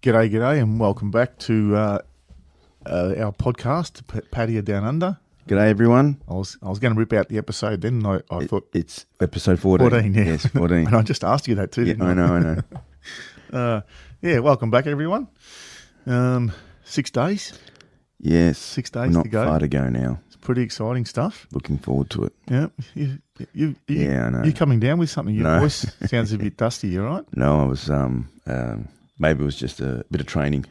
G'day, and welcome back to our podcast, Pattaya Down Under. G'day, everyone. I was going to rip out the episode then, and I thought... It's episode 14. 14, yeah. Yes, 14. And I just asked you that too, didn't I? I know. Welcome back, everyone. 6 days. Yes. 6 days not to go. far to go now. It's pretty exciting stuff. Looking forward to it. Yeah. I know. You coming down with something? Your No. voice sounds a bit dusty, you all right? No, I was, maybe it was just a bit of training.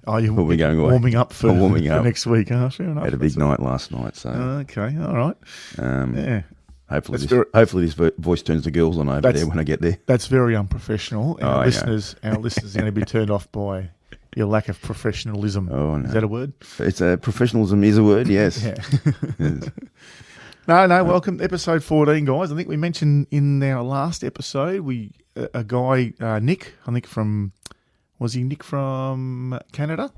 Oh, you're We'll be going away. warming up for next week. Oh, fair enough. Had a big night last night, so Okay, all right. Yeah. hopefully That's hopefully this voice turns the girls on over there when I get there. That's very unprofessional. Our I listeners are going to be turned off by your lack of professionalism. Oh, no. Is that a word? It's professionalism is a word, yes. Yeah. Yes. No, welcome. Episode 14, guys. I think we mentioned in our last episode, a guy, Nick, I think was he Nick from Canada?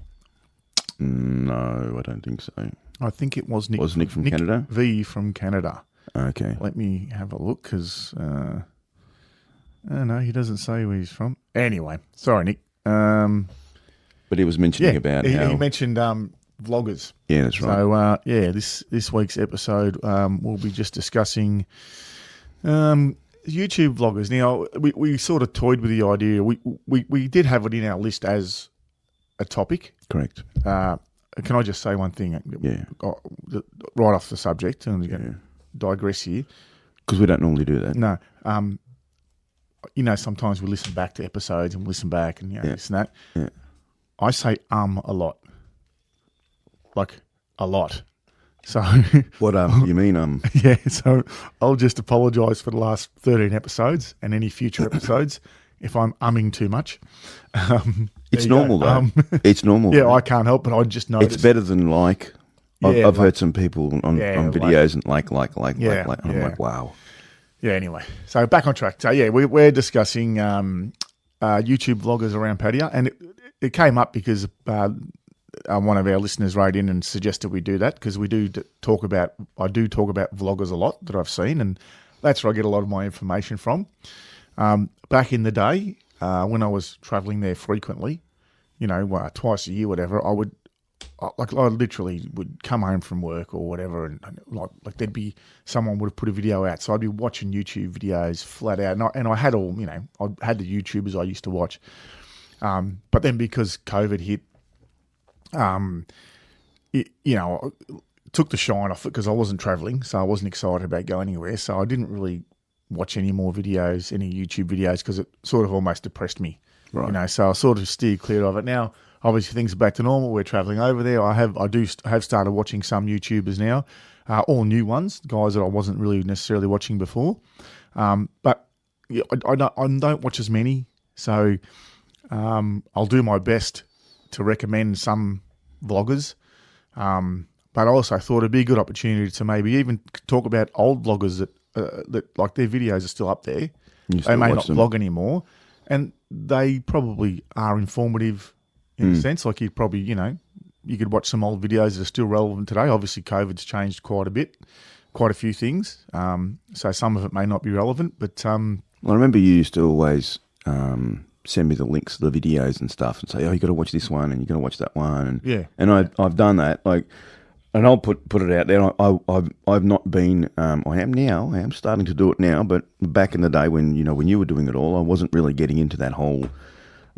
No, I don't think so. I think it was Nick. Was Nick from Canada? V from Canada. Okay. Let me have a look because, no, he doesn't say where he's from. Anyway, sorry, Nick. But he was mentioning about how... He mentioned vloggers. Yeah, that's right. So, this week's episode, we'll be just discussing YouTube vloggers. Now, we sort of toyed with the idea. We did have it in our list as a topic. Correct. Can I just say one thing? Yeah. Right off the subject, and I'm going to digress here. Because we don't normally do that. No. Sometimes we listen back to episodes and listen back and, this and that. Yeah. I say a lot. Like, a lot. So... What you mean? Yeah, so I'll just apologise for the last 13 episodes and any future episodes if I'm umming too much. It's normal, though. It's normal. Yeah, I can't help it. I just noticed. It's better than like... I've heard some people on videos and like, I'm like, wow. Yeah, anyway. So back on track. So, yeah, we're discussing YouTube vloggers around Pattaya, and it came up because one of our listeners wrote in and suggested we do that because I do talk about vloggers a lot that I've seen, and that's where I get a lot of my information from. Back in the day, when I was travelling there frequently, twice a year, whatever, I literally would come home from work or whatever, and like there'd be someone would have put a video out, so I'd be watching YouTube videos flat out, and I had all, I had the YouTubers I used to watch, but then because COVID hit, it took the shine off it because I wasn't travelling, so I wasn't excited about going anywhere, so I didn't really watch any more videos, any YouTube videos, because it sort of almost depressed me, right. So I sort of steered clear of it. Now, obviously, things are back to normal. We're travelling over there. I have started watching some YouTubers now, all new ones, guys that I wasn't really necessarily watching before. But yeah, I don't watch as many, so I'll do my best to recommend some vloggers. But I also thought it'd be a good opportunity to maybe even talk about old vloggers that like their videos are still up there. They may not vlog anymore, and they probably are informative. In a sense, like you probably, you could watch some old videos that are still relevant today. Obviously, COVID's changed quite a few things. So some of it may not be relevant, but... Well, I remember you used to always send me the links to the videos and stuff and say, oh, you got to watch this one and you got to watch that one. And I've done that. And I'll put it out there. I've not been, I am starting to do it now, but back in the day when you were doing it all, I wasn't really getting into that whole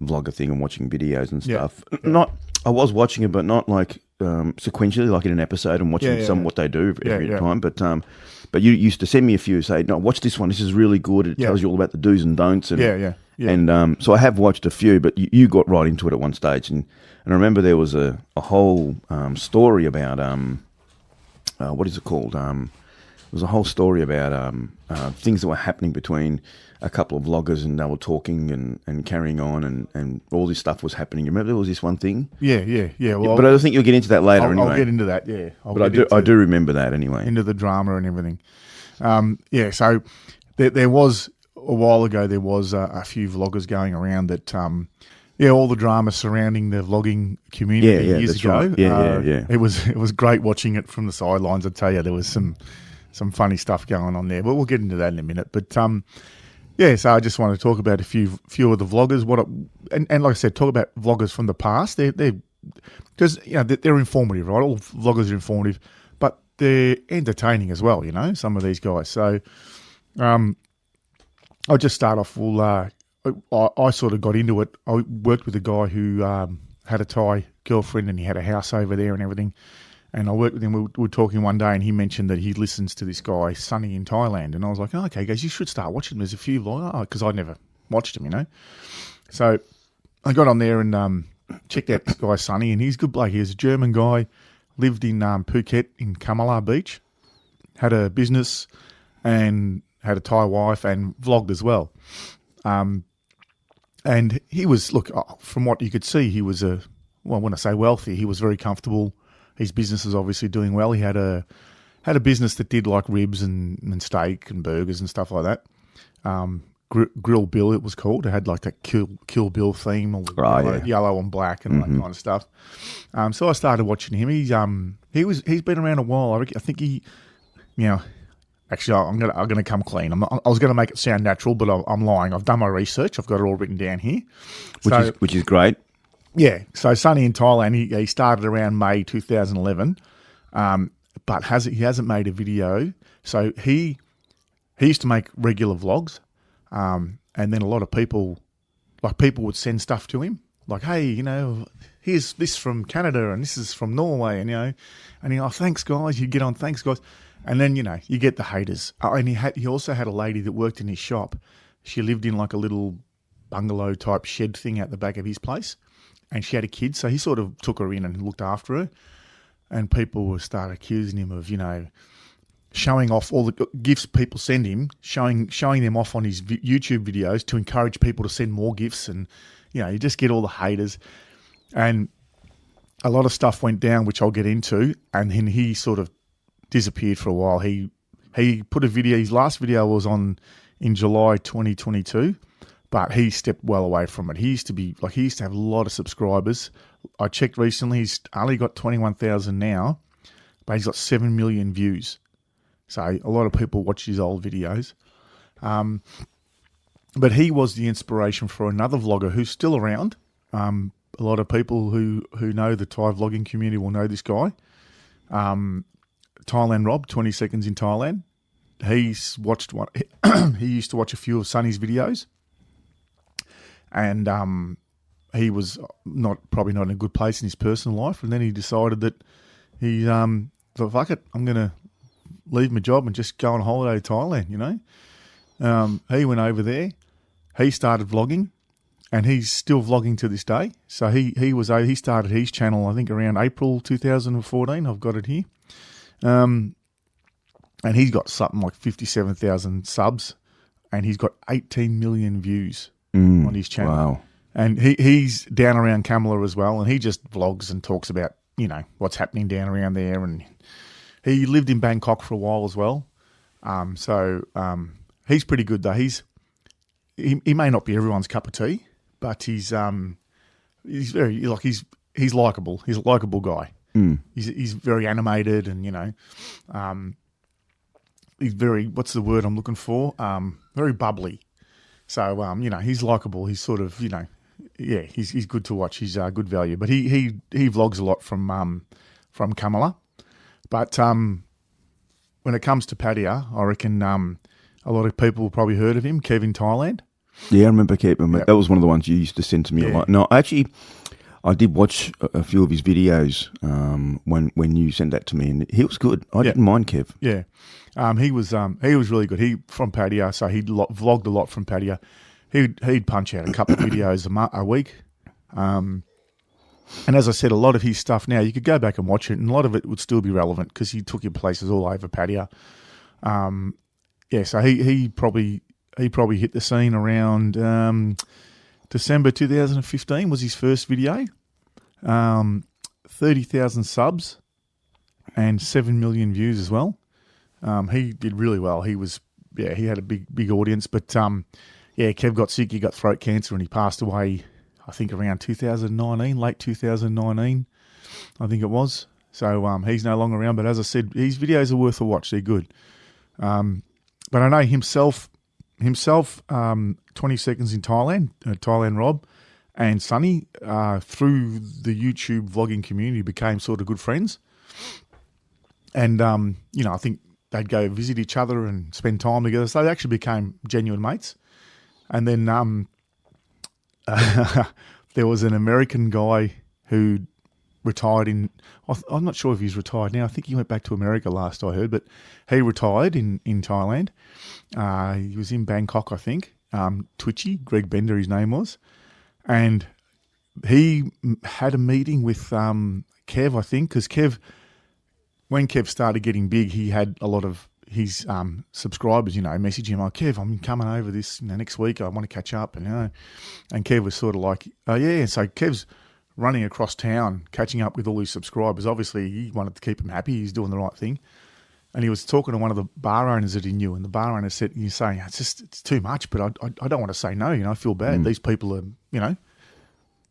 vlogger thing and watching videos and stuff. Yeah. I was watching it, but not like sequentially, like in an episode and watching what they do every time. But you used to send me a few, say, no, watch this one. This is really good. It tells you all about the do's and don'ts. And, And so I have watched a few, but you got right into it at one stage. And I remember there was a whole story about, what is it called? There was a whole story about things that were happening between a couple of vloggers, and they were talking and carrying on, and all this stuff was happening. You remember there was this one thing? Yeah. Well, but I think you'll get into that later anyway. I'll get into that, yeah. I do remember that anyway. Into the drama and everything. So there was, a while ago, there was a few vloggers going around that... all the drama surrounding the vlogging community years ago. Right. Yeah. It was great watching it from the sidelines. I tell you, there was some funny stuff going on there, but we'll get into that in a minute. But Yeah, so I just want to talk about a few of the vloggers. And like I said, talk about vloggers from the past. They're because they're informative, right? All vloggers are informative, but they're entertaining as well. Some of these guys. So, I'll just start off. I sort of got into it. I worked with a guy who had a Thai girlfriend, and he had a house over there and everything. And I worked with him. We were talking one day, and he mentioned that he listens to this guy, Sunny in Thailand. And I was like, oh, okay, guys, you should start watching him. There's a few vloggers, because I'd never watched him, So I got on there and checked out this guy, Sunny, and he's a good bloke. He's a German guy, lived in Phuket in Kamala Beach, had a business and had a Thai wife and vlogged as well. And he was, from what you could see, he was when I say wealthy, he was very comfortable. His business is obviously doing well. He had a business that did like ribs and steak and burgers and stuff like that. Grill Bill, it was called. It had like that Kill Bill theme, yellow and black and all that kind of stuff. So I started watching him. He's been around a while. I think he, actually, I'm gonna come clean. I was gonna make it sound natural, but I'm lying. I've done my research. I've got it all written down here, which is great. Yeah. So Sunny in Thailand, he started around May 2011, but he hasn't made a video. So he used to make regular vlogs, and then a lot of people would send stuff to him, like, hey, here's this from Canada and this is from Norway, and thanks guys. You get on, thanks guys. And then, you get the haters. And he also had a lady that worked in his shop. She lived in like a little bungalow type shed thing out the back of his place. And she had a kid. So he sort of took her in and looked after her. And people would start accusing him of, showing off all the gifts people send him, showing them off on his YouTube videos to encourage people to send more gifts. And, you just get all the haters. And a lot of stuff went down, which I'll get into. And then he sort of disappeared for a while. He put a video, his last video was in July 2022, but he stepped well away from it. He used to have a lot of subscribers. I checked recently, he's only got 21,000 now, but he's got 7 million views. So a lot of people watch his old videos. But he was the inspiration for another vlogger who's still around. A lot of people who know the Thai vlogging community will know this guy. Thailand Rob, 20 Seconds in Thailand. He's watched one. He used to watch a few of Sunny's videos, and he was probably not in a good place in his personal life. And then he decided that he thought, fuck it, I'm gonna leave my job and just go on holiday to Thailand. He went over there. He started vlogging, and he's still vlogging to this day. So he started his channel, I think, around April 2014. I've got it here. And he's got something like 57,000 subs, and he's got 18 million views on his channel. Wow. And he's down around Kamala as well, and he just vlogs and talks about, what's happening down around there. And he lived in Bangkok for a while as well. So he's pretty good though. He may not be everyone's cup of tea, but he's very, he's likable. He's a likable guy. He's very animated, and he's very, what's the word I'm looking for? Very bubbly. So he's likable. He's sort of he's good to watch. He's good value. But he vlogs a lot from Kamala. But when it comes to Pattaya, I reckon a lot of people have probably heard of him, Kevin Thailand. Yeah, I remember Kevin. Yep. That was one of the ones you used to send to me a lot. No, actually, I did watch a few of his videos when you sent that to me, and he was good. I didn't mind Kev. Yeah, he was really good. He from Pattaya, so he vlogged a lot from Pattaya. He'd punch out a couple of videos a week. And as I said, a lot of his stuff now, you could go back and watch it, and a lot of it would still be relevant because he took you places all over Pattaya. So he probably hit the scene around December 2015 was his first video. 30,000 subs and 7 million views as well. He did really well. He had a big audience, but Kev got sick. He got throat cancer and he passed away, I think around 2019, late 2019, I think it was. So he's no longer around, but as I said, his videos are worth a watch. They're good. But I know himself, himself, 20 Seconds in Thailand, Thailand Rob, and Sonny, through the YouTube vlogging community, became sort of good friends. And, I think they'd go visit each other and spend time together. So they actually became genuine mates. And then there was an American guy who retired I'm not sure if he's retired now. I think he went back to America last I heard, but he retired in Thailand. He was in Bangkok, I think. Twitchy, Greg Bender, his name was. And he had a meeting with Kev, I think, because when Kev started getting big, he had a lot of his subscribers, message him like, Kev, I'm coming over this next week. I want to catch up. And Kev was sort of like, oh, yeah. So Kev's running across town, catching up with all his subscribers. Obviously, he wanted to keep them happy. He's doing the right thing. And he was talking to one of the bar owners that he knew, and the bar owner said, "You're saying it's too much, but I don't want to say no. I feel bad. These people are,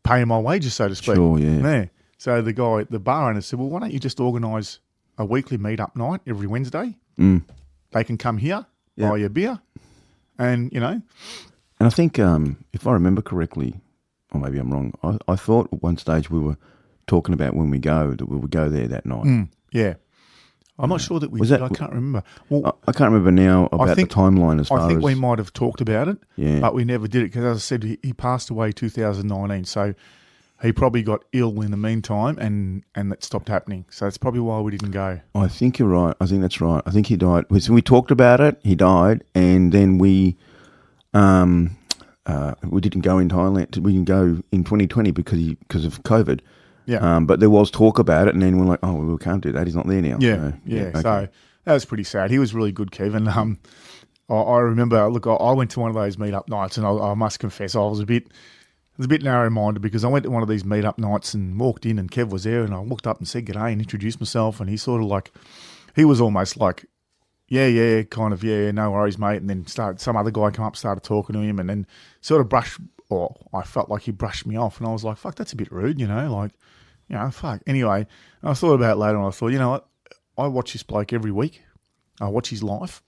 paying my wages, so to speak." Sure, yeah. So the bar owner said, "Well, why don't you just organise a weekly meet-up night every Wednesday? They can come here, buy you a beer, and And I think if I remember correctly, or maybe I'm wrong, I thought at one stage we were talking about when we go that we would go there that night. Yeah. I'm not sure that we did. I can't remember. Well, I can't remember now about the timeline as far as... I think we might have talked about it, but we never did it because, as I said, he passed away 2019, so he probably got ill in the meantime and that stopped happening. So that's probably why we didn't go. I think you're right. I think that's right. I think he died. So we talked about it, he died, and then we didn't go in Thailand. We didn't go in 2020 because of COVID. Yeah. But there was talk about it, and then we're like, oh, we can't do that. He's not there now. Yeah, Okay. So that was pretty sad. He was really good, Kevin. I remember, look, I went to one of those meet-up nights, and I must confess, I was a bit narrow-minded because I went to one of these meet-up nights and walked in, and Kev was there, and I walked up and said g'day and introduced myself, and he sort of like, he was almost like, yeah, kind of, yeah, no worries, mate, and then some other guy come up, started talking to him, and then sort of I felt like he brushed me off, and I was like, fuck, that's a bit rude, like, fuck. Anyway, I thought about it later, and I thought, you know what, I watch this bloke every week. I watch his life.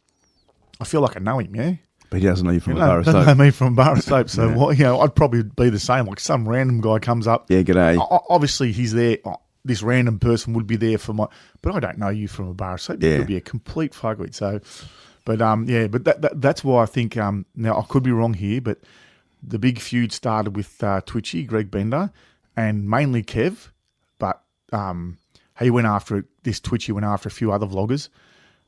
I feel like I know him, yeah? But he doesn't know you from a bar of soap. Doesn't know me from a bar of soap, so, I'd probably be the same. Like some random guy comes up. Yeah, g'day. Obviously, he's there. This random person would be there but I don't know you from a bar of soap. You could be a complete fuckwit. So, but that's why I think, now I could be wrong here, but the big feud started with Twitchy, Greg Bender, and mainly Kev, but he went after this Twitchy went after a few other vloggers,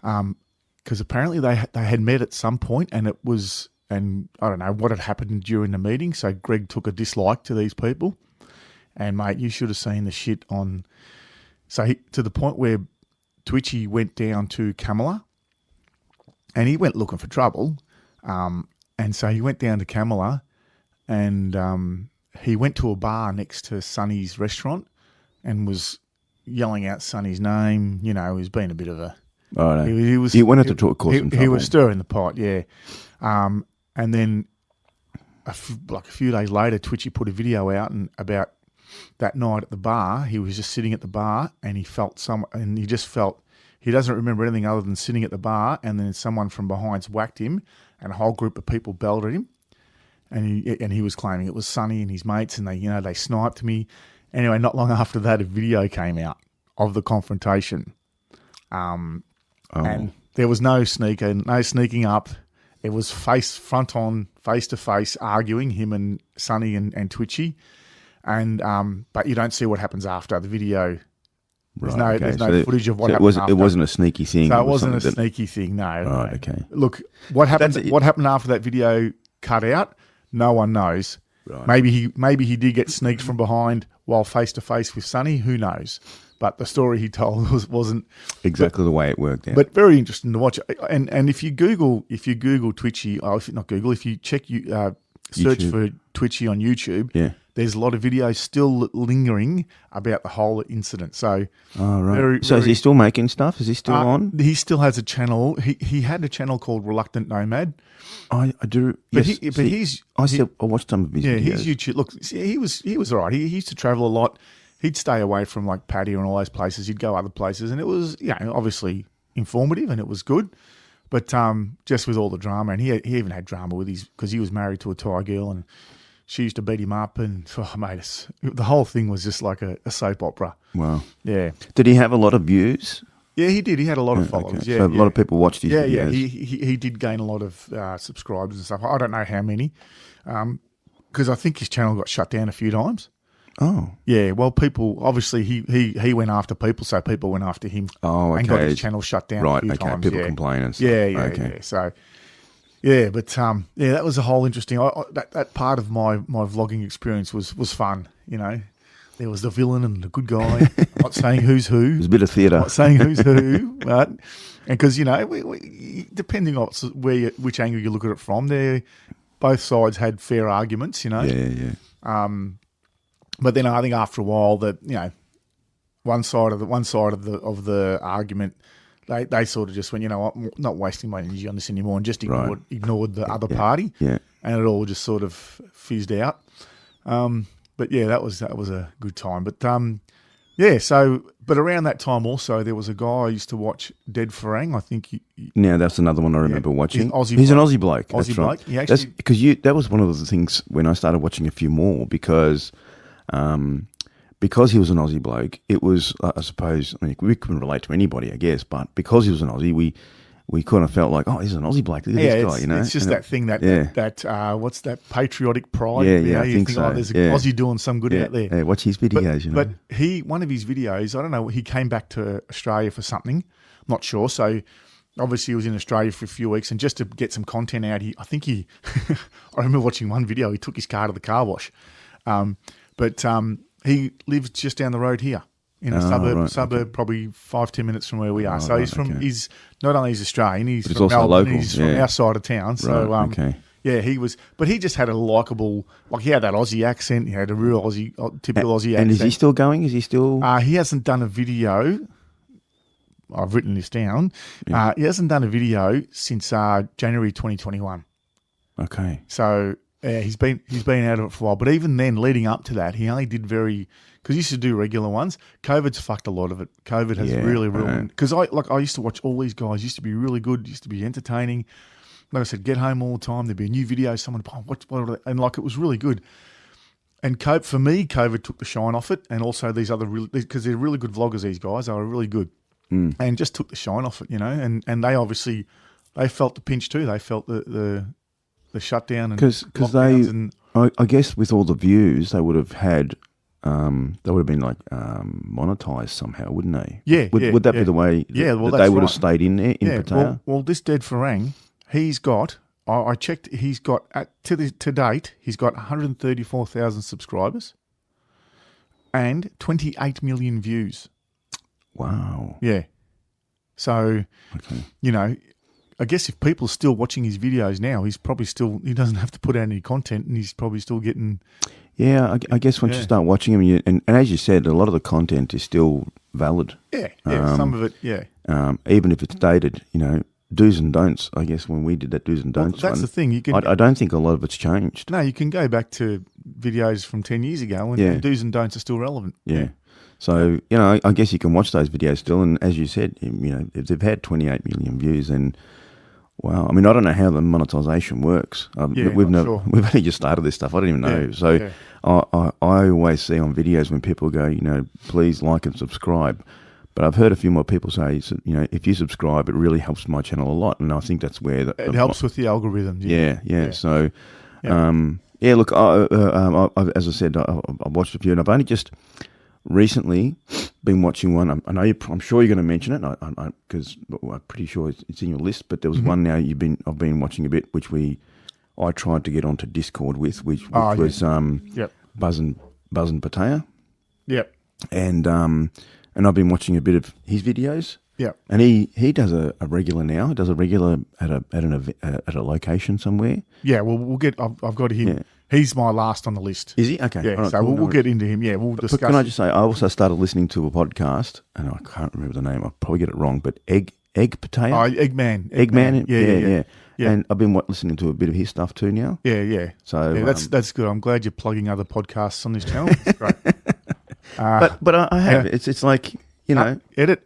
because apparently they had met at some point, and it was, and I don't know what had happened during the meeting, so Greg took a dislike to these people, and mate, you should have seen the shit on, to the point where Twitchy went down to Kamala, and he went looking for trouble, and so he went down to Kamala, and he went to a bar next to Sonny's restaurant and was yelling out Sonny's name. He was being a bit of a... Oh, no. He wanted to cause some trouble. He was stirring the pot, yeah. And then a few days later, Twitchy put a video out about that night at the bar. He was just sitting at the bar, and he doesn't remember anything other than sitting at the bar, and then someone from behind whacked him, and a whole group of people belted him. And he was claiming it was Sonny and his mates, and they sniped me. Anyway, not long after that, a video came out of the confrontation. And there was no sneaking up. It was front on, face to face, arguing, him and Sonny and Twitchy. And but you don't see what happens after the video. There's no footage of what happened after. It wasn't a sneaky thing. So it wasn't a sneaky thing, no. Right, okay. Look, what happened after that video cut out, no one knows. Right. Maybe he did get sneaked from behind while face to face with Sonny. Who knows? But the story he told wasn't exactly the way it worked out. But very interesting to watch. And if you Google Twitchy, if you check search YouTube. for Twitchy on YouTube, there's a lot of videos still lingering about the whole incident. So, is he still making stuff? Is he still on? He still has a channel. He had a channel called Reluctant Nomad. I do. But yes. I watched some of his videos. His YouTube. Look, he was all right. He used to travel a lot. He'd stay away from like Pattaya and all those places. He'd go other places, and it was obviously informative and it was good. But just with all the drama, and he even had drama with because he was married to a Thai girl, and she used to beat him up, and mate, the whole thing was just like a soap opera. Wow. Yeah. Did he have a lot of views? Yeah, he did. He had a lot of followers. Okay. Yeah, so a lot of people watched his videos. Yeah, he did gain a lot of subscribers and stuff. I don't know how many, because I think his channel got shut down a few times. Oh. Yeah, well, people, obviously he went after people, so people went after him. Oh, okay. And got his channel shut down a few times. People complain and stuff. Yeah, okay. yeah. So, yeah, but that was a whole interesting, that part of my vlogging experience was fun, you know. There was the villain and the good guy. I'm not saying who's who. There's a bit of theatre. Not saying who's who, but, and because, you know, we depending on which angle you look at it from, both sides had fair arguments, you know. Yeah. But then I think after a while that, you know, one side of the argument, they sort of just went, you know what, I'm not wasting my energy on this anymore, and just ignored the other party. Yeah. And it all just sort of fizzed out. But yeah, that was a good time. But but around that time also there was a guy I used to watch, Dead Farang. I think now that's another one I remember watching. He's an Aussie bloke. Aussie bloke. He actually, that's because that was one of the things when I started watching a few more because he was an Aussie bloke. It was, I suppose, I mean, we couldn't relate to anybody, I guess, but because he was an Aussie, we kind of felt like, oh, he's an Aussie bloke. Look at this guy, you know. It's just that thing that what's that patriotic pride? Yeah, I think so. Oh, there's an Aussie doing some good out there. Yeah, watch his videos, you know. But one of his videos, I don't know, he came back to Australia for something. I'm not sure. So obviously he was in Australia for a few weeks, and just to get some content out, I remember watching one video. He took his car to the car wash, but he lives just down the road here. In a suburb, probably 5-10 minutes from where we are. So he's not only Australian, he's from Melbourne, local. He's from our side of town. So he was, but he just had a likable, like he had that Aussie accent. He had a real typical Aussie accent. And is he still going? Is he still? He hasn't done a video. I've written this down. He hasn't done a video since January 2021. Okay. So he's been out of it for a while. But even then, leading up to that, he only did because he used to do regular ones. COVID's fucked a lot of it. COVID has really ruined. Because I used to watch all these guys. Used to be really good. Used to be entertaining. Like I said, get home all the time. There'd be a new video. Someone, what are they? And like it was really good. And for me, COVID took the shine off it. And also these other because they're really good vloggers. These guys, they were really good, and just took the shine off it. You know, and they obviously felt the pinch too. They felt the shutdown and because I guess with all the views they would have had. They would have been like monetized somehow, wouldn't they? Yeah. Would that be the way that they would have stayed in there in Pattaya? Well, this Dead Farang, he's got. I checked. He's got to date. He's got 134,000 subscribers and 28 million views. Wow. Yeah. So, you know, I guess if people are still watching his videos now, he's probably he doesn't have to put out any content, and he's probably still getting. Yeah, I guess once you start watching him, and as you said, a lot of the content is still valid. Yeah, some of it, even if it's dated, you know, do's and don'ts. I guess when we did that do's and don'ts, that's the thing. I don't think a lot of it's changed. No, you can go back to videos from 10 years ago, and do's and don'ts are still relevant. Yeah. So you know, I guess you can watch those videos still, and as you said, you know, if they've had 28 million views, then. Wow, I mean, I don't know how the monetization works. We've only just started this stuff. I don't even know. I always see on videos when people go, you know, please like and subscribe. But I've heard a few more people say, you know, if you subscribe, it really helps my channel a lot. And I think that's where it helps with the algorithm. Yeah. So, look, as I said, I watched a few, and I've only just recently been watching one. I'm sure you're going to mention it, because I'm pretty sure it's in your list. But there was one now I've been watching a bit, which I tried to get onto Discord with, which was Buzzin' Pattaya. Yep. And I've been watching a bit of his videos. Yeah. And he does a regular now. He does a regular at a location somewhere. Yeah. Well, we'll get. I've got him. Yeah. He's my last on the list. Is he? Okay. Yeah, right, so cool. we'll get into him. Yeah, we'll discuss. But can I just say, I also started listening to a podcast, and I can't remember the name. I'll probably get it wrong, but Egg Pattaya? Oh, Eggman. Yeah. And I've been listening to a bit of his stuff too now. Yeah. So that's good. I'm glad you're plugging other podcasts on this channel. That's great. But I have. It's like, you know. Edit.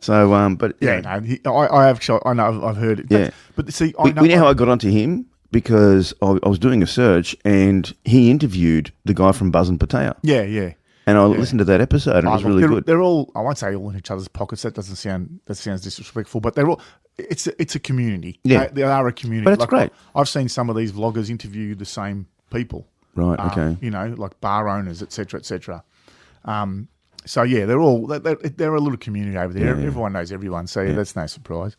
So, but Yeah, no, I have. I know. I've heard it. Yeah. But see, we know how I got onto him because I was doing a search and he interviewed the guy from Buzz and Pattaya. Yeah. And I listened to that episode and it was really good. They're all, I won't say all in each other's pockets. That sounds disrespectful, but they're all, it's a community. Yeah. They are a community. But it's great. I've seen some of these vloggers interview the same people. Right, okay. You know, like bar owners, et cetera, et cetera. So yeah, they're a little community over there. Yeah. Everyone knows everyone, so that's no surprise.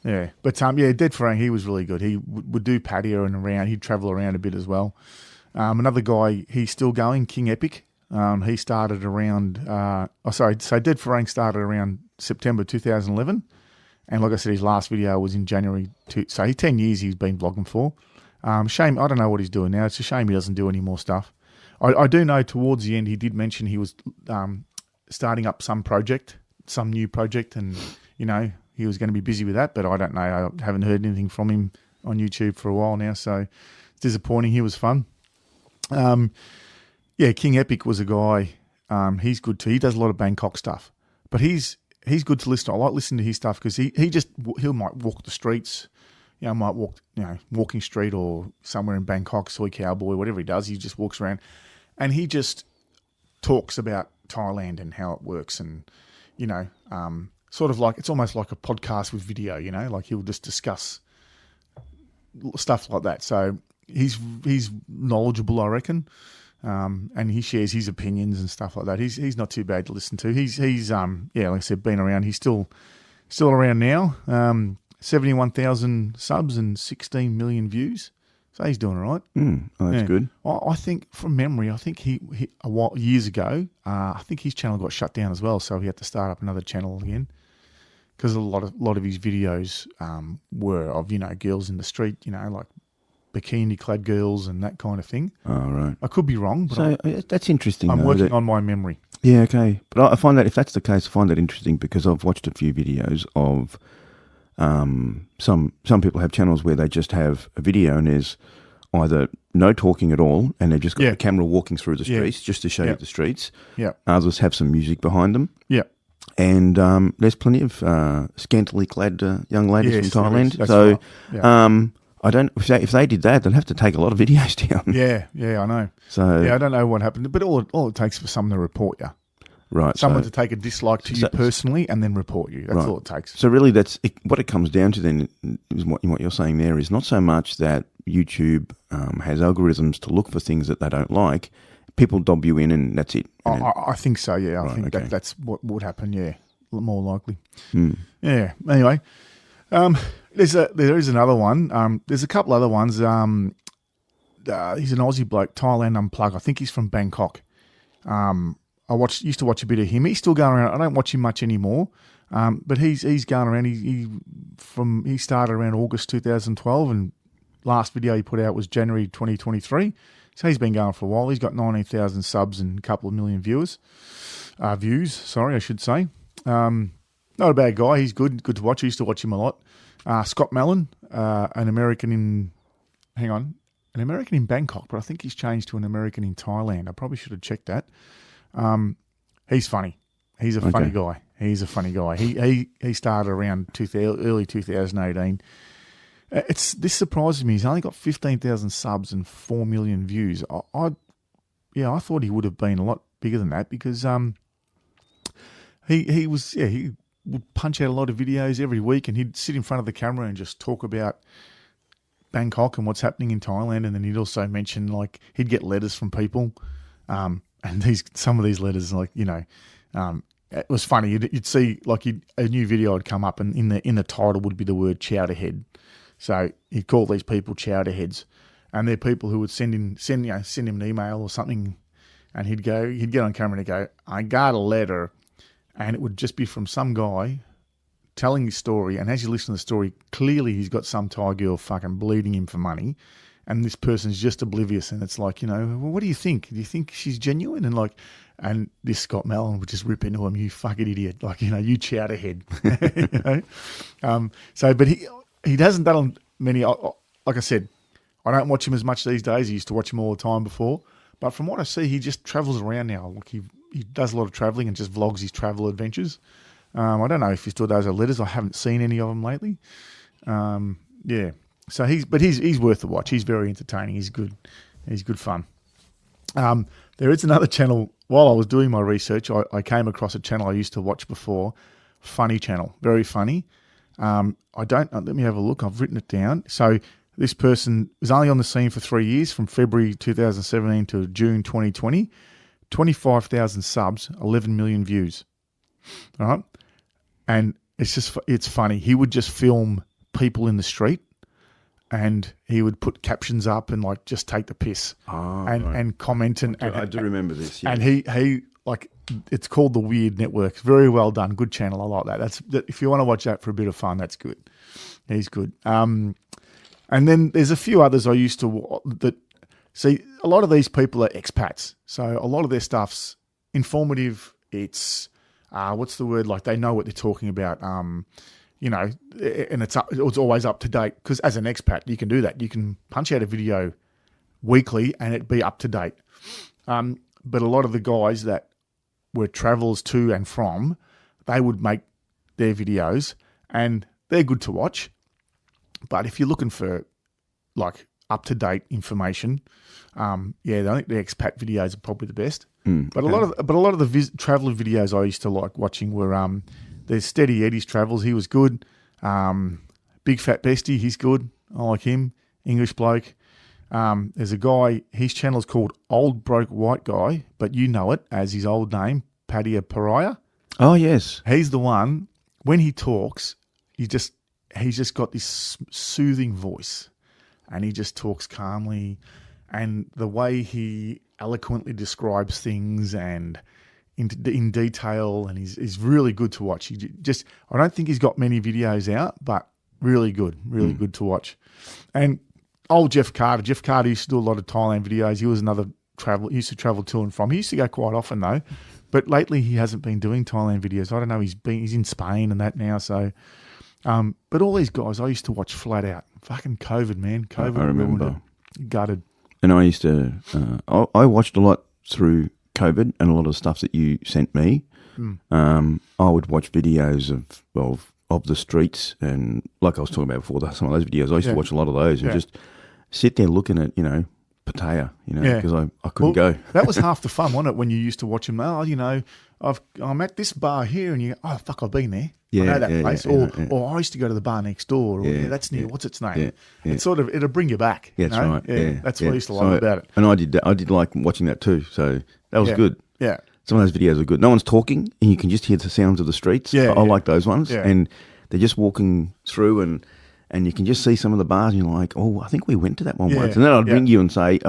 Yeah, but Dead Frank, he was really good. He would do Pattaya and around. He'd travel around a bit as well. Another guy, he's still going, King Epic. He started around. So Dead Frank started around September 2011, and like I said, his last video was in January. So 10 years he's been vlogging for. Shame, I don't know what he's doing now. It's a shame he doesn't do any more stuff. I do know towards the end he did mention he was starting up some new project, and you know he was going to be busy with that. But I don't know. I haven't heard anything from him on YouTube for a while now, so it's disappointing. He was fun. King Epic was a guy. He's good too. He does a lot of Bangkok stuff, but he's good to listen to. I like listening to his stuff because he might walk the streets. You know, might walk, walking street or somewhere in Bangkok, soy cowboy, whatever he does. He just walks around and he just talks about Thailand and how it works, and sort of like, it's almost like a podcast with video. Like he'll just discuss stuff like that. So he's knowledgeable, I reckon, and he shares his opinions and stuff like that. He's not too bad to listen to. He's like I said, been around. He's still around now. 71,000 subs and 16 million views. So he's doing all right. That's good. I think, from memory, he a while, years ago, I think his channel got shut down as well, so he had to start up another channel again, because a lot of his videos were of girls in the street, like bikini-clad girls and that kind of thing. Oh, right. I could be wrong, but that's interesting. I'm working on my memory. Yeah, okay. But I find that, if that's the case, I find that interesting because I've watched a few videos of some people have channels where they just have a video and there's either no talking at all and they've just got the camera walking through the streets just to show you the streets. Yeah. Others have some music behind them. Yeah. And there's plenty of scantily clad young ladies from Thailand. So I don't. If they did that, they'd have to take a lot of videos down. Yeah, I know. So I don't know what happened, but all it takes for someone to report you. Right. Someone to take a dislike to you personally and then report you. That's all it takes. So really what it comes down to then is what you're saying there is not so much that YouTube has algorithms to look for things that they don't like. People dob you in and that's it. I think so, yeah. I think that's what would happen, yeah. More likely. Yeah. Anyway, there is another one. There's a couple other ones. He's an Aussie bloke, Thailand Unplug. I think he's from Bangkok. Used to watch a bit of him. He's still going around. I don't watch him much anymore, but he's going around. He started around August 2012, and last video he put out was January 2023. So he's been going for a while. He's got 19,000 subs and a couple of million views. Sorry, I should say. Not a bad guy. He's good to watch. I used to watch him a lot. Scott Mellon, an American in Bangkok, but I think he's changed to an American in Thailand. I probably should have checked that. He's funny. He's a funny guy. He's a funny guy. He started around early 2018. This surprises me. He's only got 15,000 subs and 4 million views. I thought he would have been a lot bigger than that because he would punch out a lot of videos every week, and he'd sit in front of the camera and just talk about Bangkok and what's happening in Thailand. And then he'd also mention, like, he'd get letters from people. And some of these letters, it was funny. You'd see, like, a new video would come up, and in the title would be the word chowderhead. So he'd call these people chowderheads, and they're people who would send him an email or something, and he'd get on camera and go, "I got a letter," and it would just be from some guy telling his story. And as you listen to the story, clearly he's got some Thai girl fucking bleeding him for money. And this person's just oblivious, and it's like, well, what do you think? Do you think she's genuine? And this Scott Mellon would just rip into him, "You fucking idiot! You chowderhead." But he hasn't done many. Like I said, I don't watch him as much these days. I used to watch him all the time before. But from what I see, he just travels around now. Like he he does a lot of traveling and just vlogs his travel adventures. I don't know if he still does our letters. I haven't seen any of them lately. Yeah. So he's worth a watch. He's very entertaining. He's good. He's good fun. There is another channel. While I was doing my research, I came across a channel I used to watch before. Funny channel. Very funny. Let me have a look. I've written it down. So this person was only on the scene for 3 years, from February 2017 to June 2020. 25,000 subs, 11 million views. All right. And it's funny. He would just film people in the street, and he would put captions up and like just take the piss and comment and I do remember this. Yeah. And he like, it's called The Weird Network. Very well done. Good channel. I like that. If you want to watch that for a bit of fun, that's good. He's good. And then there's a few others I used to see. A lot of these people are expats, so a lot of their stuff's informative. It's what's the word? Like, they know what they're talking about. And it's always up to date, because as an expat, you can do that. You can punch out a video weekly and it be up to date. But a lot of the guys that were travellers to and from, they would make their videos, and they're good to watch. But if you're looking for like up to date information, I think the expat videos are probably the best. But a lot of the traveller videos I used to like watching were there's Steady Eddie's travels. He was good. Big Fat Bestie, he's good. I like him. English bloke. There's a guy, his channel's called Old Broke White Guy, but you know it as his old name, Pattaya. Oh, yes. He's the one. When he talks, he's just got this soothing voice, and he just talks calmly, and the way he eloquently describes things and in detail, and he's really good to watch. I don't think he's got many videos out, but really good to watch. And old Jeff Carter used to do a lot of Thailand videos. He was another traveler. He used to travel to and from. He used to go quite often though, but lately he hasn't been doing Thailand videos. I don't know. He's in Spain and that now. So, but all these guys I used to watch flat out. Fucking COVID, man. COVID. I remember. Gutted. And I used to. I watched a lot through COVID, and a lot of the stuff that you sent me. I would watch videos of the streets, and like I was talking about before, some of those videos, I used to watch a lot of those and just sit there looking at, Pattaya, because I couldn't go. That was half the fun, wasn't it, when you used to watch them? Oh, I'm at this bar here, and you go, oh, fuck, I've been there. I know that place. Or I used to go to the bar next door. Or, that's near, what's its name? It's sort of, it'll bring you back. Yeah, that's right. Yeah, that's what I used to love about it. And I did like watching that too, so that was good. Yeah. Some of those videos are good. No one's talking, and you can just hear the sounds of the streets. I like those ones. Yeah. And they're just walking through, and you can just see some of the bars, and you're like, oh, I think we went to that one once. And then I'd ring you and say,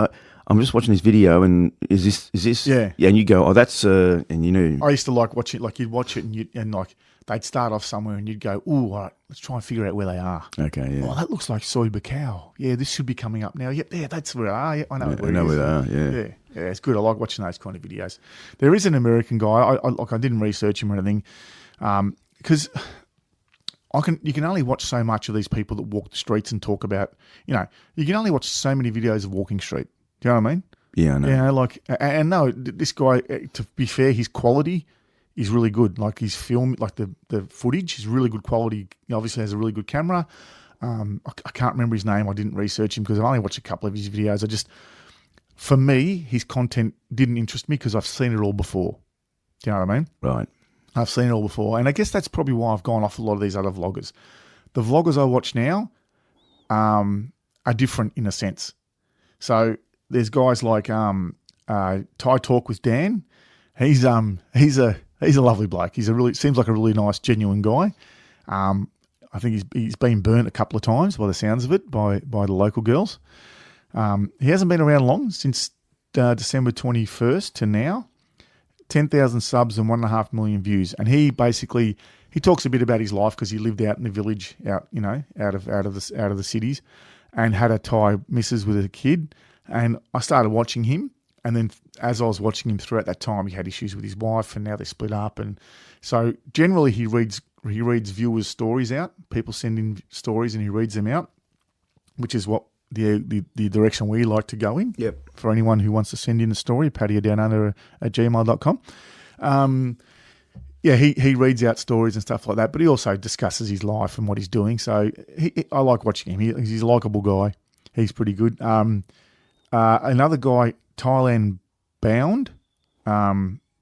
I'm just watching this video, and is this? Yeah. And you go, oh, that's, and I used to like watch it, like you'd watch it, and like they'd start off somewhere, and you'd go, oh, all right, let's try and figure out where they are. Okay, yeah. Oh, that looks like Soy Bacau. Yeah, this should be coming up now. Yep, that's where they are. Yeah, I know where they are, yeah. Yeah, it's good. I like watching those kind of videos. There is an American guy. I didn't research him or anything, because you can only watch so much of these people that walk the streets and talk about. You can only watch so many videos of walking street. Do you know what I mean? Yeah, I know. And no, this guy. To be fair, his quality is really good. Like his film, like the footage is really good quality. He obviously has a really good camera. I can't remember his name. I didn't research him because I only watched a couple of his videos. For me, his content didn't interest me because I've seen it all before. Do you know what I mean? Right. I've seen it all before. And I guess that's probably why I've gone off a lot of these other vloggers. The vloggers I watch now are different in a sense. So there's guys like Thai Talk with Dan. He's a lovely bloke. Seems like a really nice, genuine guy. I think he's been burnt a couple of times by the sounds of it by the local girls. He hasn't been around long, since December 21st to now. 10,000 subs and 1.5 million views. And he talks a bit about his life because he lived out in the village, out of the cities, and had a Thai missus with a kid. And I started watching him, and then as I was watching him throughout that time, he had issues with his wife, and now they split up. And so generally, he reads viewers' stories out. People send in stories, and he reads them out, which is what the direction we like to go in. Yep. For anyone who wants to send in a story, pattayadownunder@gmail.com. Yeah, he reads out stories and stuff like that, but he also discusses his life and what he's doing. So I like watching him. He's a likable guy. He's pretty good. Another guy, Thailand Bound,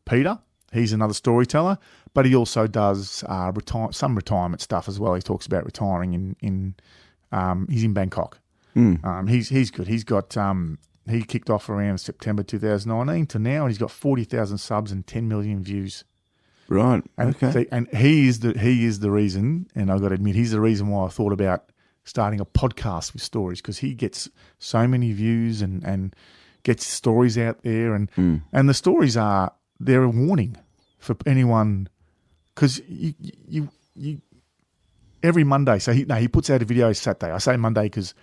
Peter. He's another storyteller, but he also does some retirement stuff as well. He talks about retiring he's in Bangkok. He's good. He's got he kicked off around September 2019 to now, and he's got 40,000 subs and 10 million views. Right. And, okay. And he is the reason, and I've got to admit, he's the reason why I thought about starting a podcast with stories, because he gets so many views and gets stories out there, and the stories they're a warning for anyone, because you every Monday. So he puts out a video Saturday. I say Monday because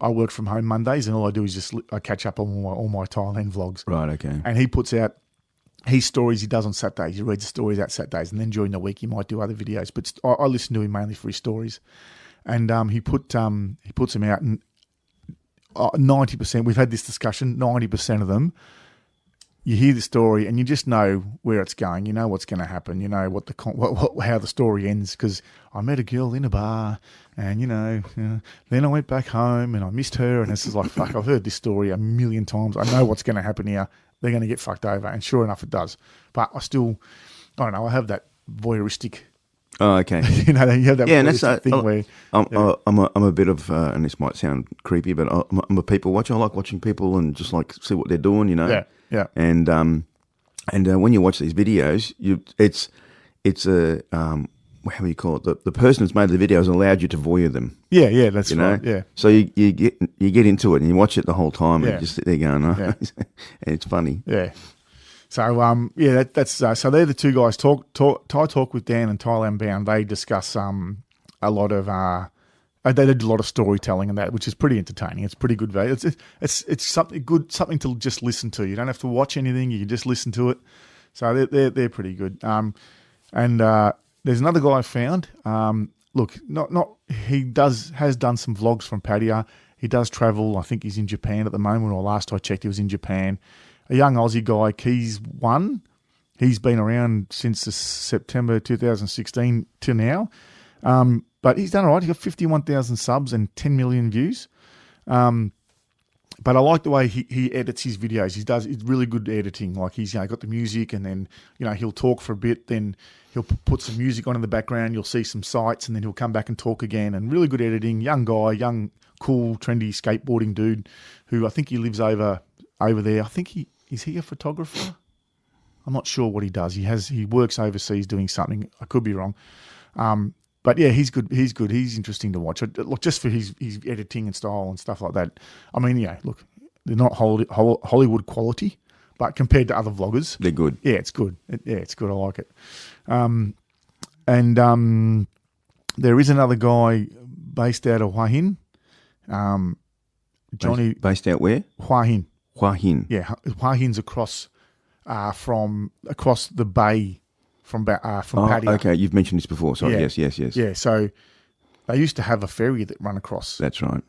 I work from home Mondays, and all I do is I catch up on all my Thailand vlogs. Right. Okay. And he puts out his stories he does on Saturdays. He reads the stories out Saturdays, and then during the week he might do other videos. But I listen to him mainly for his stories. And he puts them out, and 90%. We've had this discussion. 90% of them, you hear the story and you just know where it's going. You know what's going to happen. You know how the story ends. Because I met a girl in a bar, and then I went back home and I missed her. And it's just like, fuck, I've heard this story a million times. I know what's going to happen here. They're going to get fucked over, and sure enough, it does. But I don't know. I have that voyeuristic. Oh, okay. You have that and that's thing where I'm a bit of, and this might sound creepy, but I'm a people watcher. I like watching people and just like see what they're doing, Yeah. And when you watch these videos, it's a how do you call it? The person who's made the video has allowed you to voyeur them. Yeah, that's right. Yeah. So you get into it and you watch it the whole time and Yeah. you just sit there going, oh, and it's funny. Yeah. So that's so they're the two guys. Talk with Dan and Thailand Bound. They discuss a lot of they did a lot of storytelling and that, which is pretty entertaining. It's pretty good value. It's something to just listen to. You don't have to watch anything. You can just listen to it. So they're pretty good. And there's another guy I found. Look, he has done some vlogs from Pattaya. He does travel. I think he's in Japan at the moment. Or last I checked, he was in Japan. A young Aussie guy, Keys One. He's been around since September 2016 to now. But he's done all right. He's got 51,000 subs and 10 million views. But I like the way he edits his videos. It's really good editing. Like he's got the music, and then he'll talk for a bit, then he'll put some music on in the background. You'll see some sights, and then he'll come back and talk again. And really good editing. Young guy, young, cool, trendy skateboarding dude, who I think he lives over there. I think is he a photographer? I'm not sure what he does. He works overseas doing something. I could be wrong. But yeah, he's good. He's good. He's interesting to watch. Look, just for his editing and style and stuff like that. I mean, look, they're not Hollywood quality, but compared to other vloggers, they're good. Yeah, it's good. It's good. I like it. And there is another guy based out of Hua Hin. Johnny based out where? Hua Hin. Hua Hin. Yeah, Hua Hin's across the bay. From Pattaya. Okay, you've mentioned this before. Sorry, Yeah. yes. Yeah, so they used to have a ferry that run across. That's right.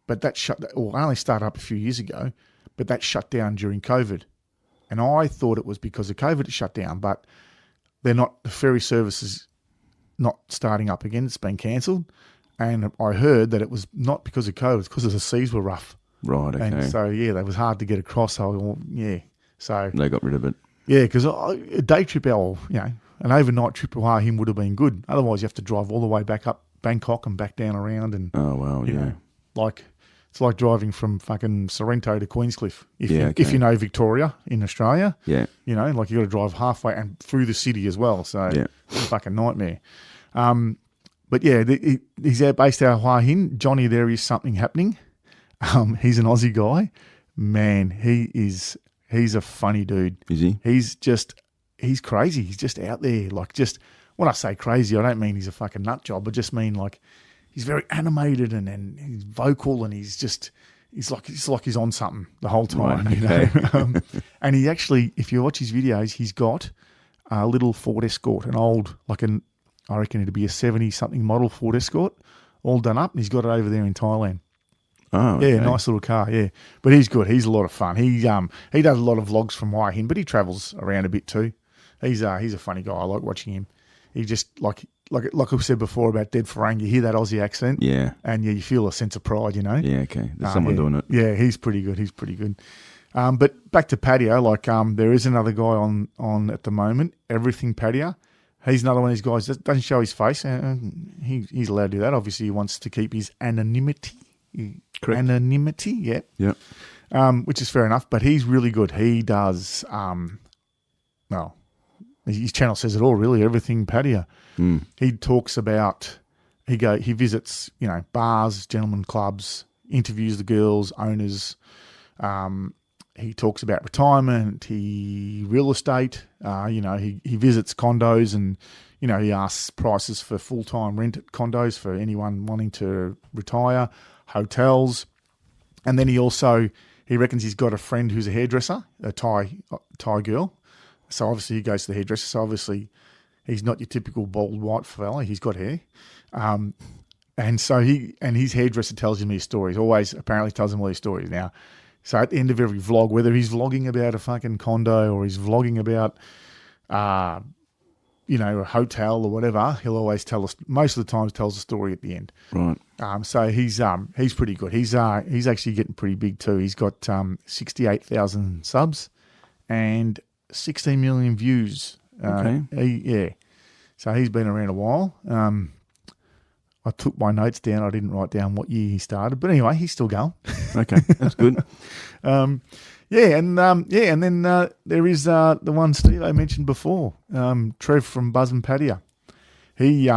But that only started up a few years ago, but that shut down during COVID. And I thought it was because of COVID it shut down, but the ferry service is not starting up again. It's been cancelled. And I heard that it was not because of COVID, it's because the seas were rough. Right, okay. And so, that was hard to get across. So they got rid of it. Yeah, because a day trip, an overnight trip to Hua Hin would have been good. Otherwise, you have to drive all the way back up Bangkok and back down around. And oh, well, yeah. It's like driving from fucking Sorrento to Queenscliff. Okay. If you know Victoria in Australia. Yeah. You got to drive halfway and through the city as well. So it's a fucking nightmare. But yeah, he's based out of Hua Hin. Johnny, there is something happening. He's an Aussie guy. Man, he's a funny dude. Is he? He's crazy. He's just out there. When I say crazy, I don't mean he's a fucking nut job. I just mean he's very animated and he's vocal, and he's like he's on something the whole time. Right, okay. And he actually, if you watch his videos, he's got a little Ford Escort, an old, I reckon it'd be a 70-something model Ford Escort, all done up, and he's got it over there in Thailand. Oh, Yeah, okay. nice little car. Yeah, but he's good. He's a lot of fun. He does a lot of vlogs from Waihin, but he travels around a bit too. He's a funny guy. I like watching him. He just like I said before about Dead Farang. You hear that Aussie accent, Yeah. and you feel a sense of pride. You know. Yeah, okay. There's someone doing it. Yeah, he's pretty good. He's pretty good. But back to Pattaya, there is another guy on at the moment. Everything Pattaya. He's another one of these guys that doesn't show his face. He's allowed to do that. Obviously, he wants to keep his anonymity. Correct. Anonymity, yeah. Yeah. Which is fair enough. But he's really good. He does. Well, his channel says it all. Really, everything Pattaya. He talks about. He visits bars, gentlemen clubs, interviews the girls, owners. He talks about retirement, real estate. He visits condos and he asks prices for full-time rent at condos for anyone wanting to retire, hotels, and then he reckons he's got a friend who's a hairdresser, a Thai girl. So obviously he goes to the hairdresser. So obviously he's not your typical bald white fella. He's got hair. And so his hairdresser tells him his stories. Always apparently tells him all his stories now. So at the end of every vlog, whether he's vlogging about a fucking condo or he's vlogging about, a hotel or whatever, he'll always tell us. Most of the times, tells a story at the end. Right. So he's pretty good. He's actually getting pretty big too. He's got 68,000 subs and 16 million views. Okay. So he's been around a while. I took my notes down. I didn't write down what year he started, but anyway, he's still going. Okay, that's good. And then there is the one Steve I mentioned before, Trev from Buzz and Pattaya. He,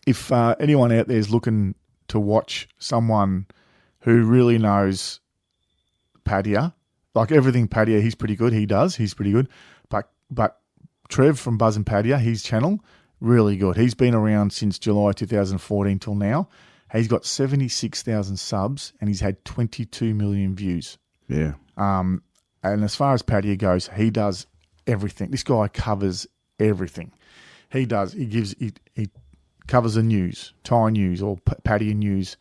if anyone out there is looking to watch someone who really knows Pattaya, like everything Pattaya, he's pretty good. He's pretty good. But Trev from Buzz and Pattaya, his channel. Really good. He's been around since July 2014 till now. He's got 76,000 subs and he's had 22 million views. Yeah. And as far as Pattaya goes, he does everything. This guy covers everything. He covers the news, Thai news or Pattaya news.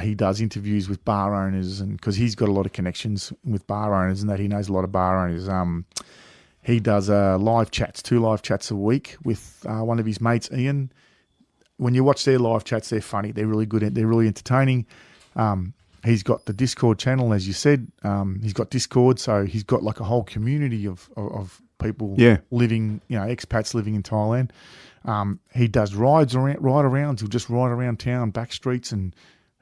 He does interviews with bar owners, and because he's got a lot of connections with bar owners and that he knows a lot of bar owners. He does live chats, 2 live chats a week with one of his mates, Ian. When you watch their live chats, they're funny. They're really good. They're really entertaining. He's got the Discord channel, as you said. He's got Discord, so he's got like a whole community of people living, expats living in Thailand. He does ride-arounds. He'll just ride around town, back streets, and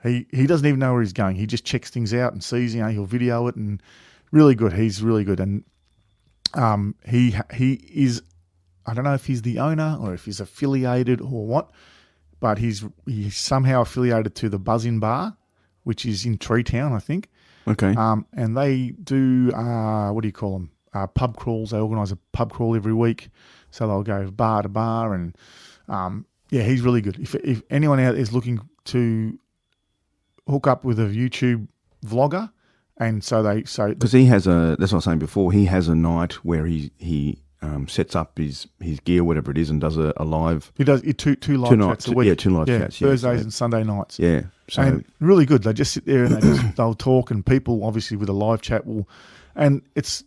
he doesn't even know where he's going. He just checks things out and sees, he'll video it, and really good. He's really good. And he is, I don't know if he's the owner or if he's affiliated or what, but he's somehow affiliated to the Buzzin Bar, which is in Treetown, I think. Okay. And they do, what do you call them? Pub crawls. They organise a pub crawl every week. So they'll go bar to bar and, he's really good. If anyone out there is looking to hook up with a YouTube vlogger, and because he has that's what I was saying before. He has a night where he sets up his gear, whatever it is, and does a live. He does two live chats a week. Yeah, 2 live chats. Thursdays and Sunday nights. Yeah, so and really good. They just sit there and they'll talk, and people obviously with a live chat and it's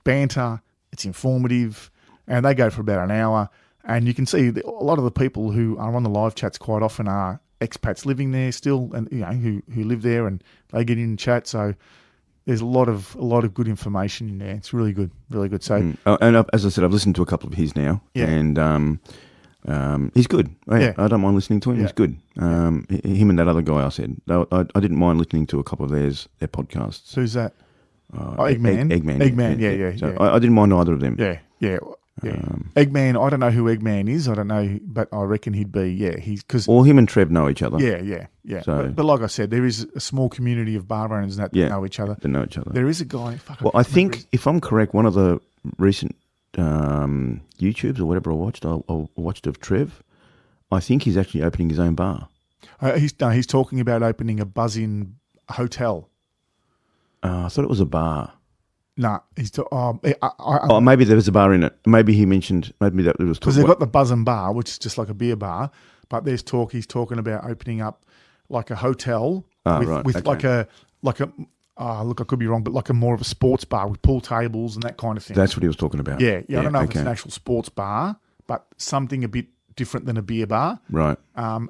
banter, it's informative, and they go for about an hour. And you can see a lot of the people who are on the live chats quite often are expats living there still, and who live there, and they get in and chat. So there's a lot of good information in there. It's really good, really good. So, and as I said, I've listened to a couple of his now, and he's good. I don't mind listening to him. He's good. Him and that other guy I said, I didn't mind listening to a couple of their podcasts. Who's that? Eggman. Eggman. Yeah. So I didn't mind either of them. Yeah. Eggman, I don't know who Eggman is. I don't know, but I reckon he'd be, Or him and Trev know each other. Yeah. So, but like I said, there is a small community of bar owners that know each other. They know each other. There is a guy. I think, if I'm correct, one of the recent YouTubes or whatever I watched of Trev, I think he's actually opening his own bar. He's talking about opening a Buzzin hotel. I thought it was a bar. No, he's maybe there was a bar in it. Maybe he mentioned that it was because they've got the Buzzin Bar, which is just like a beer bar. But he's talking about opening up like a hotel with okay. like a look, I could be wrong, but like a more of a sports bar with pool tables and that kind of thing. That's what he was talking about. Yeah. I don't know if it's an actual sports bar, but something a bit different than a beer bar, right?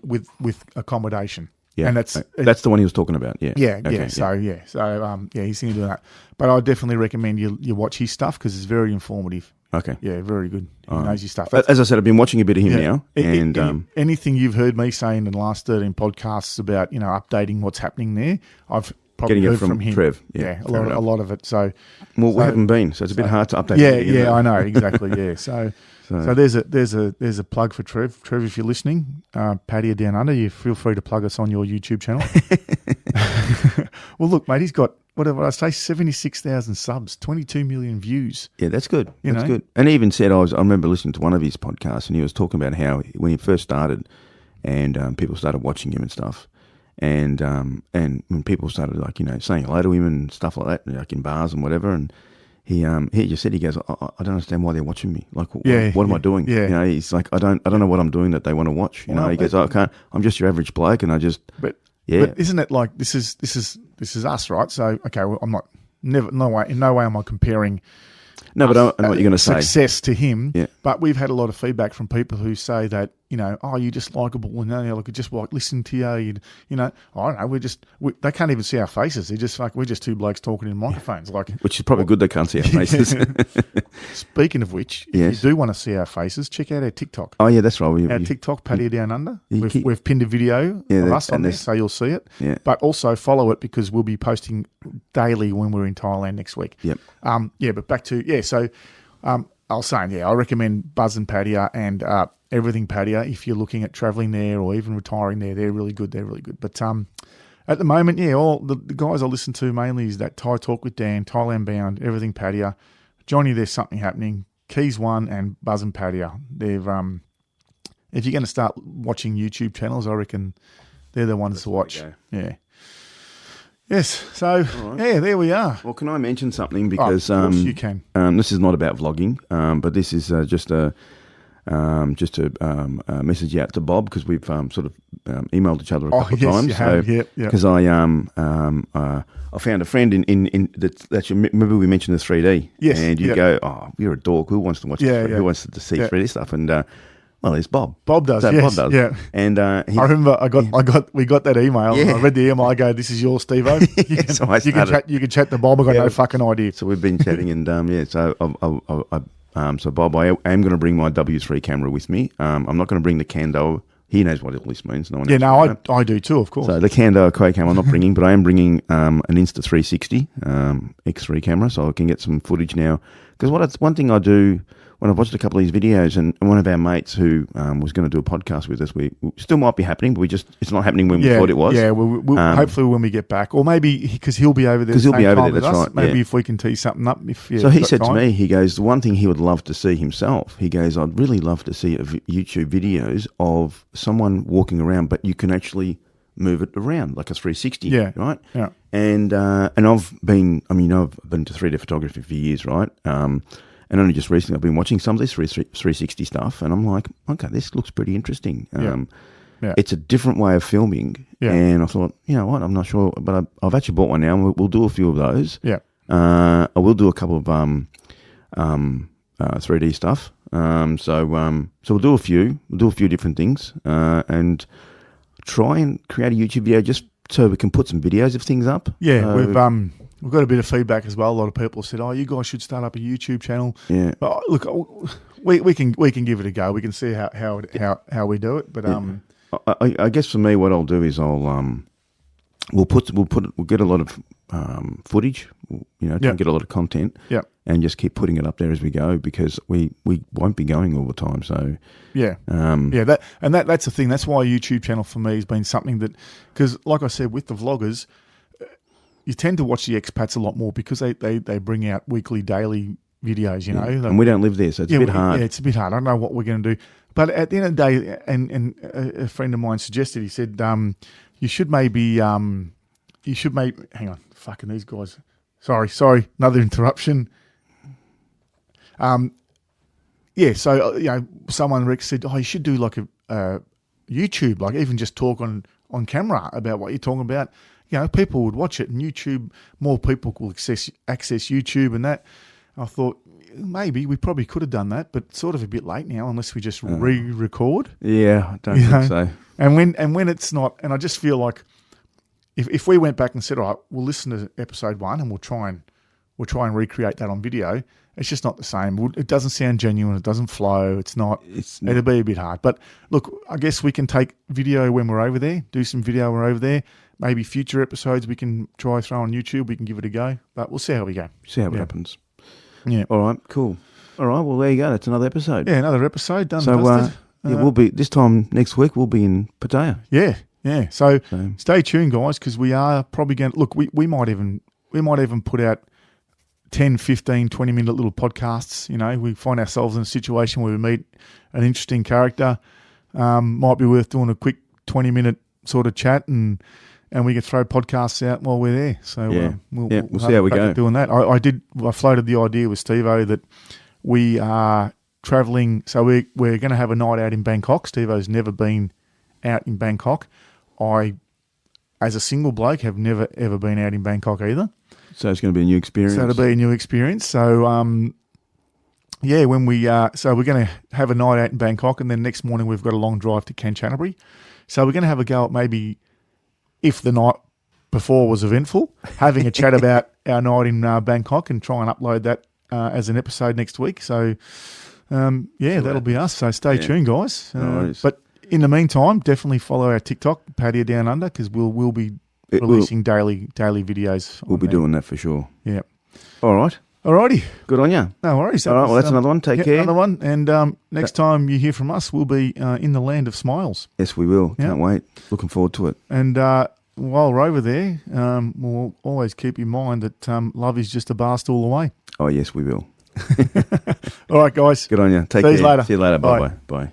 With accommodation. Yeah, and that's the one he was talking about. Yeah, yeah. So he's thinking of doing that. But I definitely recommend you watch his stuff because it's very informative. Okay. Yeah, very good. He knows his stuff. As I said, I've been watching a bit of him now, and anything you've heard me say in the last 13 podcasts about updating what's happening there, I've probably getting heard it from him. Trev. Yeah, a lot of it. So, we haven't been, so it's a bit hard to update. Yeah, I know exactly. Yeah, so there's a plug for Trev. Trev, if you're listening, Pattaya Down Under, you feel free to plug us on your YouTube channel. Well, look, mate, he's got whatever I say, 76,000 subs, 22 million views. Yeah, that's good. That's good. And he even said, I remember listening to one of his podcasts, and he was talking about how when he first started, and people started watching him and stuff. And when people started saying hello to him and stuff like that, like in bars and whatever, and he just said, he goes, I don't understand why they're watching me. Like, what am I doing? Yeah. He's like, I don't know what I'm doing that they want to watch. He goes, I can't. I'm just your average bloke, and I just. But isn't it like this is us, right? So okay, well, I'm not in no way am I comparing. No, but I know what you're going to say. Success to him. Yeah. But we've had a lot of feedback from people who say that, you're just likable and like just like listen to you. I don't know. They can't even see our faces. They're just like we're just two blokes talking in microphones. Like, which is probably good they can't see our faces. Speaking of which, if you do want to see our faces, check out our TikTok. Oh yeah, that's right. Our TikTok, Pattaya Down Under. We've pinned a video of us on there, so you'll see it. Yeah. But also follow it because we'll be posting daily when we're in Thailand next week. Yep. But back to So, I was saying, I recommend Buzz and Pattaya and Everything Pattaya if you're looking at travelling there or even retiring there. They're really good. But at the moment, all the guys I listen to mainly is that Thai Talk with Dan, Thailand Bound, Everything Pattaya, Johnny, There's Something Happening, Keys One, and Buzz and Pattaya. They've if you're going to start watching YouTube channels, I reckon they're the ones to watch. Yeah. Yes. So right. There we are. Well, can I mention something because of course you can. This is not about vlogging, but this is just a message out to Bob because we've sort of emailed each other a couple of times. Because I found a friend in that you remember we mentioned the 3D. Yes. And you go, you're a dork. Who wants to watch? Who wants to see 3D stuff? And well, it's Bob. Bob does. Bob does. Yeah. And I remember we got that email. Yeah. I read the email. I go, "This is yours, Steve-O. You can chat to Bob. I got no fucking idea." So we've been chatting, and So so Bob, I am going to bring my W3 camera with me. I'm not going to bring the Kando. He knows what all this means. No one. Yeah, no, I do too, of course. So the Kando Quaycam I'm not bringing, but I am bringing an Insta360 X3 camera, so I can get some footage now. Because one thing I do. When I've watched a couple of these videos, and one of our mates who was going to do a podcast with us, we still might be happening, but it's not happening when we thought it was. Yeah, we'll hopefully when we get back, or maybe because he'll be over there. Because he'll be over there. That's right. Maybe if we can tee something up. So he said to me, he goes, the one thing he would love to see himself. He goes, I'd really love to see YouTube videos of someone walking around, but you can actually move it around like a 360. Yeah. Right. Yeah. And I've been to 3D photography for years, right? And only just recently I've been watching some of this 360 stuff, and I'm like, okay, this looks pretty interesting. It's a different way of filming, and I thought, you know what, I'm not sure, but I've actually bought one now, and we'll do a few of those. Yeah, I will do a couple of 3D stuff. So we'll do a few different things, and try and create a YouTube video just so we can put some videos of things up. Yeah, we've got a bit of feedback as well. A lot of people have said, you guys should start up a YouTube channel. Yeah. But look, we can give it a go. We can see how we do it. But I guess for me, what I'll do is we'll get a lot of footage, try and get a lot of content. Yeah. And just keep putting it up there as we go because we won't be going all the time. So that's the thing. That's why a YouTube channel for me has been something that, because like I said, with the vloggers, you tend to watch the expats a lot more because they bring out weekly, daily videos, and we don't live there, so it's a bit hard. Yeah, it's a bit hard. I don't know what we're going to do. But at the end of the day, and a friend of mine suggested, he said, you should maybe, hang on, fucking these guys. Sorry, another interruption. Someone Rex said, you should do like a YouTube, like even just talk on camera about what you're talking about. people would watch it, and YouTube, more people will access YouTube and that. I thought maybe we probably could have done that, but sort of a bit late now, unless we just re-record. Yeah, I don't think so. And when it's not, and I just feel like if we went back and said, all right, we'll listen to episode 1 and we'll try and recreate that on video, it's just not the same. It doesn't sound genuine. It doesn't flow. It's not. It'll be a bit hard. But look, I guess we can take video when we're over there, do some video when we're over there. Maybe future episodes we can try throw on YouTube. We can give it a go. But we'll see how we go. See how it happens. Yeah. All right, cool. All right, well, there you go. That's another episode. Yeah, another episode done. So, we'll be, this time next week, we'll be in Pattaya. Yeah. So stay tuned, guys, because we are probably going to, look, we might even put out 10, 15, 20-minute little podcasts. We find ourselves in a situation where we meet an interesting character. Might be worth doing a quick 20-minute sort of chat, and we can throw podcasts out while we're there. So we'll see how we go doing that. I floated the idea with Steve-O that we are travelling. So we're going to have a night out in Bangkok. Steve-O's never been out in Bangkok. I, as a single bloke, have never ever been out in Bangkok either. So it's going to be a new experience. So it'll be a new experience. So when we so we're going to have a night out in Bangkok, and then next morning we've got a long drive to Kanchanaburi. So we're going to have a go at maybe, if the night before was eventful, having a chat about our night in Bangkok and try and upload that as an episode next week. So that'll be us. So stay tuned, guys. But in the meantime, definitely follow our TikTok, Pattaya Down Under, because we'll be releasing daily videos. We'll be doing that for sure. Yeah. All right. Alrighty. Good on you. No worries. All right, well, that's another one. Take care. Another one. And next time you hear from us, we'll be in the land of smiles. Yes, we will. Can't wait. Looking forward to it. And while we're over there, we'll always keep in mind that love is just a bar stool away. Oh, yes, we will. All right, guys. Good on you. Take care. See you later. See you later. Bye-bye. Bye.